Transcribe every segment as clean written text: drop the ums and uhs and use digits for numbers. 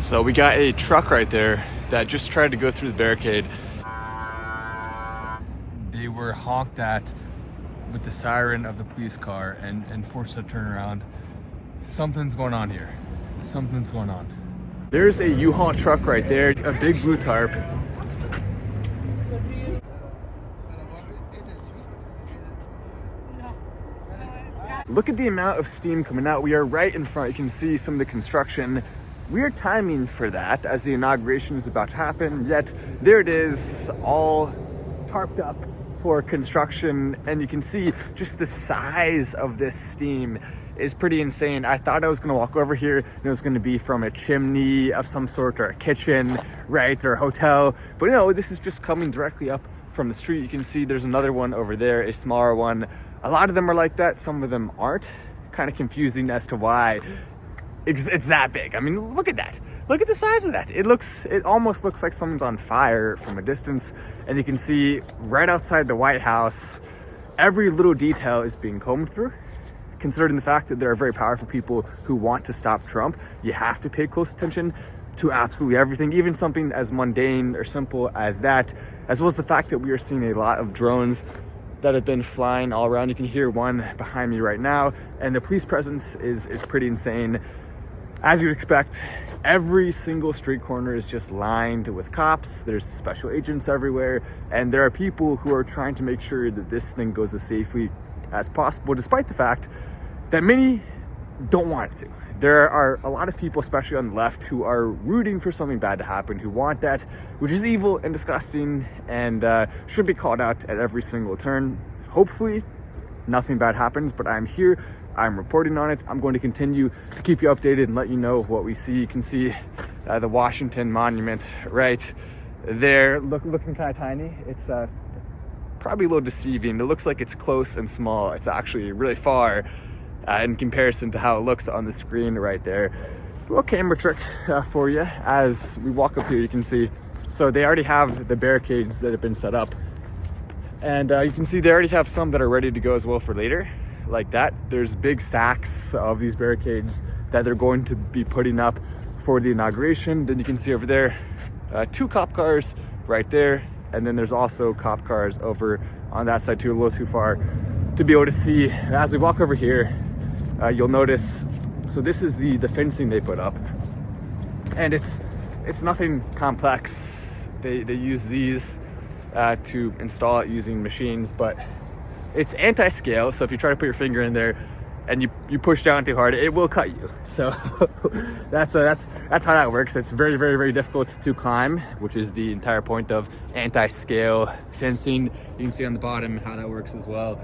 So we got a truck right there that just tried to go through the barricade. They were honked at with the siren of the police car and forced to turn around. Something's going on here. Something's going on. There's a U-Haul truck right there, a big blue tarp. Look at the amount of steam coming out. We are right in front. You can see some of the construction. Weird timing for that as the inauguration is about to happen, yet there it is, all tarped up for construction, and you can see just the size of this steam is pretty insane. I thought I was gonna walk over here and it was gonna be from a chimney of some sort or a kitchen, right, or a hotel, but no, this is just coming directly up from the street. You can see there's another one over there, a smaller one. A lot of them are like that, some of them aren't. Kind of confusing as to why it's that big. I mean, look at that. Look at the size of that. It almost looks like someone's on fire from a distance. And you can see right outside the White House, every little detail is being combed through. Considering the fact that there are very powerful people who want to stop Trump, you have to pay close attention to absolutely everything, even something as mundane or simple as that, as well as the fact that we are seeing a lot of drones that have been flying all around. You can hear one behind me right now, and the police presence is pretty insane. As you'd expect, every single street corner is just lined with cops. There's special agents everywhere, and there are people who are trying to make sure that this thing goes as safely as possible, despite the fact that many don't want it to. There are a lot of people, especially on the left, who are rooting for something bad to happen, who want that, which is evil and disgusting and should be called out at every single turn. Hopefully, nothing bad happens, but I'm here. I'm reporting on it. I'm going to continue to keep you updated and let you know what we see. You can see the Washington Monument right there, looking kind of tiny. It's probably a little deceiving. It looks like it's close and small. It's actually really far in comparison to how it looks on the screen right there. A little camera trick for you. As we walk up here, you can see, so they already have the barricades that have been set up. And you can see they already have some that are ready to go as well for later. Like that, there's big stacks of these barricades that they're going to be putting up for the inauguration. Then you can see over there 2 cop cars right there, and then there's also cop cars over on that side too, a little too far to be able to see. As we walk over here, you'll notice, so this is the fencing they put up, and it's nothing complex. They use these to install it using machines, but it's anti-scale, so if you try to put your finger in there and you push down too hard, it will cut you. So that's how that works. It's very, very, very difficult to climb, which is the entire point of anti-scale fencing. You can see on the bottom how that works as well.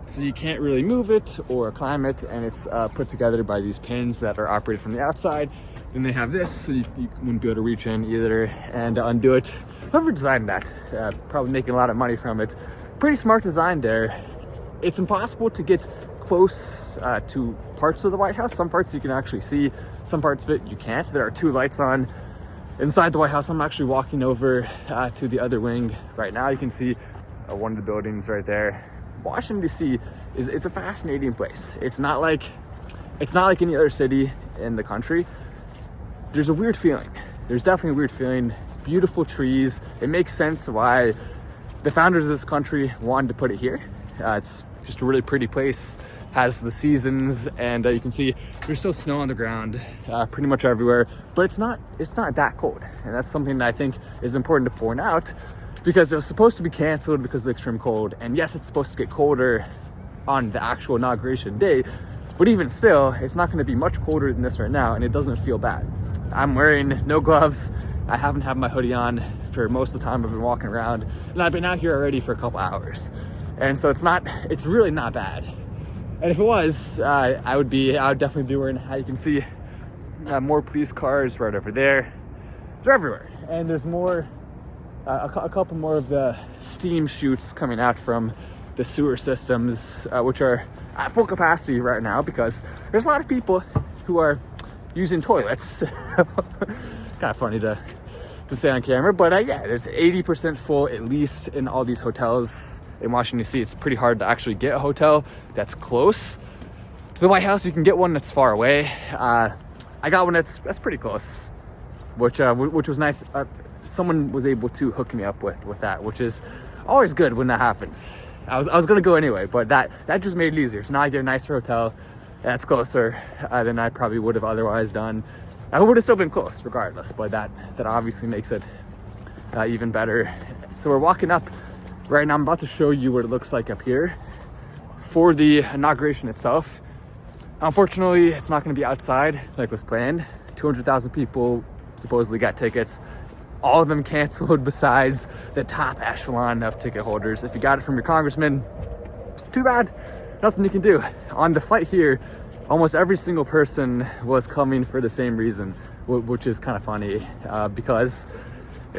So you can't really move it or climb it, and it's put together by these pins that are operated from the outside. Then they have this, so you wouldn't be able to reach in either and undo it. Whoever designed that, probably making a lot of money from it. Pretty smart design there. It's impossible to get close to parts of the White House. Some parts you can actually see, some parts of it you can't. There are 2 lights on inside the White House. I'm actually walking over to the other wing right now. You can see one of the buildings right there. Washington DC it's a fascinating place. It's not like any other city in the country. There's a weird feeling. There's definitely a weird feeling. Beautiful trees. It makes sense why the founders of this country wanted to put it here. It's just a really pretty place, has the seasons, and you can see there's still snow on the ground pretty much everywhere, but it's not that cold. And that's something that I think is important to point out, because it was supposed to be canceled because of the extreme cold. And yes, it's supposed to get colder on the actual inauguration day, but even still, it's not going to be much colder than this right now, and it doesn't feel bad. I'm wearing no gloves. I haven't had my hoodie on for most of the time I've been walking around, and I've been out here already for a couple hours, and so it's really not bad. And if it was, I would definitely be wearing a hat. You can see more police cars right over there. They're everywhere, and there's more, a couple more of the steam chutes coming out from the sewer systems, which are at full capacity right now because there's a lot of people who are using toilets. Kind of funny to say on camera, but yeah, it's 80% full at least in all these hotels in Washington DC. It's pretty hard to actually get a hotel that's close to the White House. You can get one that's far away. I got one that's pretty close. which was nice. Someone was able to hook me up with that, which is always good when that happens. I was gonna go anyway, but that just made it easier. So now I get a nicer hotel that's closer than I probably would have otherwise done. I would have still been close regardless, but that obviously makes it even better. So we're walking up right now. I'm about to show you what it looks like up here for the inauguration itself. Unfortunately, it's not going to be outside like was planned. 200,000 people supposedly got tickets. All of them canceled besides the top echelon of ticket holders. If you got it from your congressman, too bad, nothing you can do. On the flight here, almost every single person was coming for the same reason, which is kind of funny because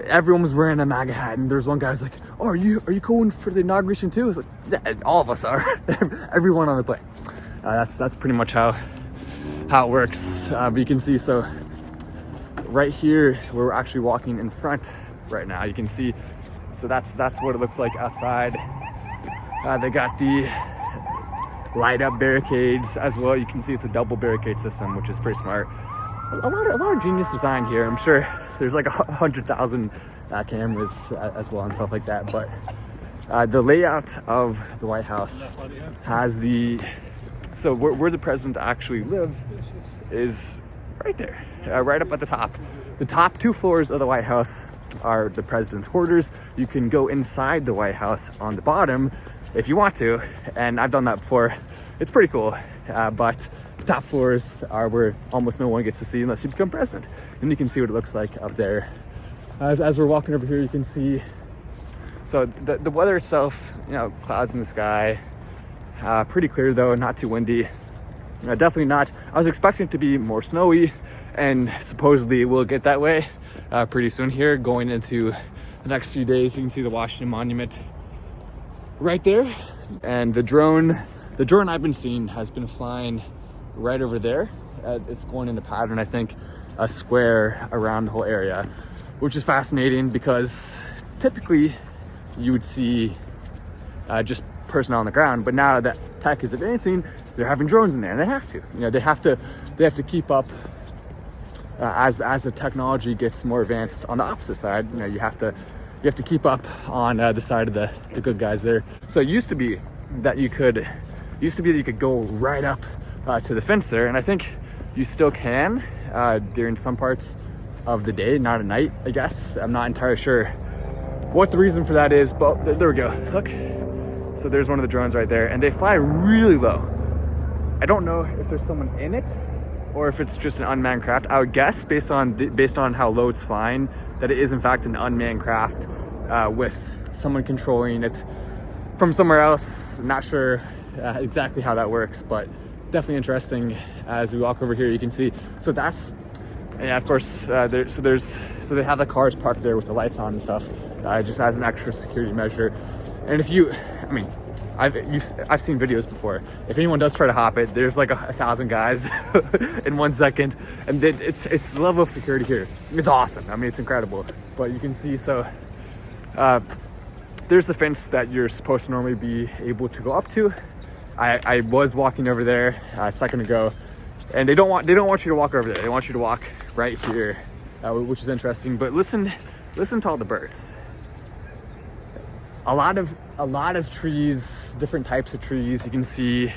everyone was wearing a MAGA hat, and there's one guy who's like, "Oh, are you going for the inauguration too?" It's like, yeah, all of us are. Everyone on the plane. That's pretty much how it works. But you can see, so right here where we're actually walking in front right now, you can see. So that's what it looks like outside. They got the light up barricades as well. You can see it's a double barricade system, which is pretty smart. A lot of genius design here. I'm sure there's like 100,000 cameras as well and stuff like that. But the layout of the White House has so where the president actually lives is right there, right up at the top. The top 2 floors of the White House are the president's quarters. You can go inside the White House on the bottom if you want to, and I've done that before. It's pretty cool, but the top floors are where almost no one gets to see unless you become president. And you can see what it looks like up there. As we're walking over here, you can see, so the weather itself, clouds in the sky, pretty clear though, not too windy. Definitely not. I was expecting it to be more snowy, and supposedly it will get that way pretty soon here, going into the next few days. You can see the Washington Monument right there, and the drone I've been seeing has been flying right over there. It's going into pattern, I think, a square around the whole area, which is fascinating because typically you would see just personnel on the ground, but now that tech is advancing, they're having drones in there, and they have to. They have to keep up as the technology gets more advanced. On the opposite side, you have to keep up on the side of the good guys there. So it used to be that you could go right up to the fence there, and I think you still can during some parts of the day, not at night, I guess. I'm not entirely sure what the reason for that is, but there we go. Look, so there's one of the drones right there, and they fly really low. I don't know if there's someone in it or if it's just an unmanned craft. I would guess based on how low it's flying that it is in fact an unmanned craft with someone controlling it from somewhere else. Not sure exactly how that works, but definitely interesting. As we walk over here, you can see, so that's, and of course so they have the cars parked there with the lights on and stuff, just as an extra security measure. And if I've seen videos before. If anyone does try to hop it, there's like 1,000 guys in 1 second, and it's the level of security here. It's awesome. I mean, it's incredible. But you can see, so there's the fence that you're supposed to normally be able to go up to. I was walking over there a second ago, and they don't want you to walk over there. They want you to walk right here, which is interesting. But listen to all the birds. A lot of trees, different types of trees. You can see,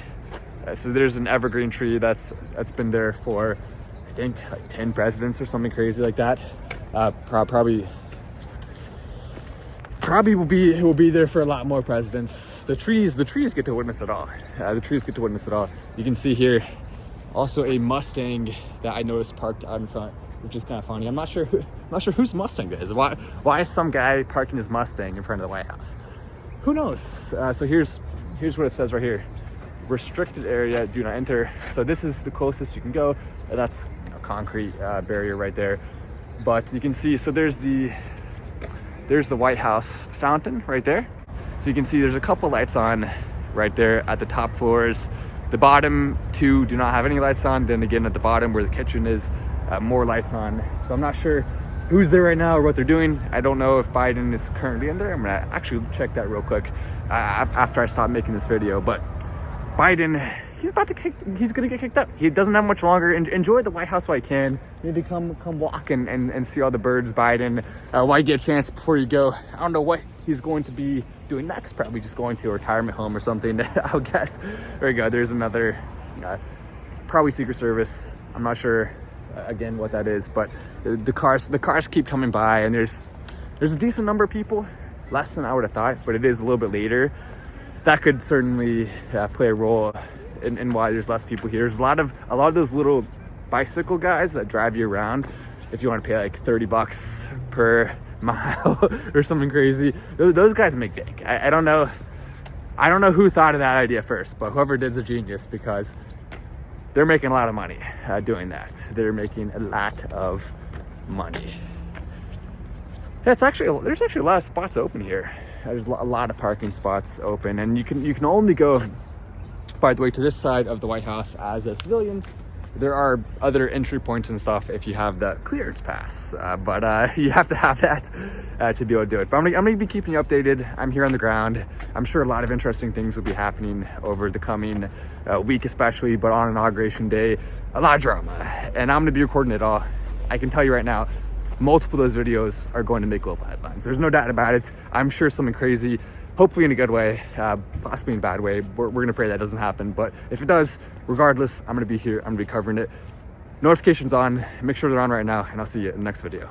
so there's an evergreen tree that's been there for, I think, like 10 presidents or something crazy like that. Probably will be there for a lot more presidents. The trees get to witness it all. You can see here also a Mustang that I noticed parked out in front, which is kind of funny. I'm not sure whose Mustang that is. Why is some guy parking his Mustang in front of the White House? Who knows? So here's what it says right here: restricted area, do not enter. So this is the closest you can go, and that's a concrete barrier right there. But you can see, so there's the White House fountain right there. So you can see there's a couple lights on right there at the top floors. The bottom 2 do not have any lights on. Then again, at the bottom where the kitchen is, more lights on. So I'm not sure who's there right now or what they're doing. I don't know if Biden is currently in there. I'm gonna actually check that real quick after I stop making this video. But Biden, he's gonna get kicked out. He doesn't have much longer. Enjoy the White House while you can. Maybe come walk and see all the birds, Biden, while you get a chance before you go. I don't know what he's going to be doing next. Probably just going to a retirement home or something, I'll guess. There you go. There's another, probably Secret Service. I'm not sure, again, what that is, but the cars keep coming by, and there's a decent number of people, less than I would have thought, but it is a little bit later. That could certainly play a role in why there's less people here. There's a lot of those little bicycle guys that drive you around. If you want to pay like $30 per mile or something crazy, those guys make bank. I don't know who thought of that idea first, but whoever did's a genius, because they're making a lot of money doing that. They're making a lot of money. Yeah, there's actually a lot of spots open here. There's a lot of parking spots open, and you can only go, by the way, to this side of the White House as a civilian. There are other entry points and stuff if you have the clearance pass, but you have to have that to be able to do it. But I'm gonna be keeping you updated. I'm here on the ground. I'm sure a lot of interesting things will be happening over the coming week, especially, but on Inauguration Day, a lot of drama, and I'm gonna be recording it all. I can tell you right now, multiple of those videos are going to make global headlines. There's no doubt about it. I'm sure something crazy, hopefully in a good way, possibly in a bad way. We're gonna pray that doesn't happen, but if it does, regardless, I'm gonna be here, I'm gonna be covering it. Notifications on, make sure they're on right now, and I'll see you in the next video.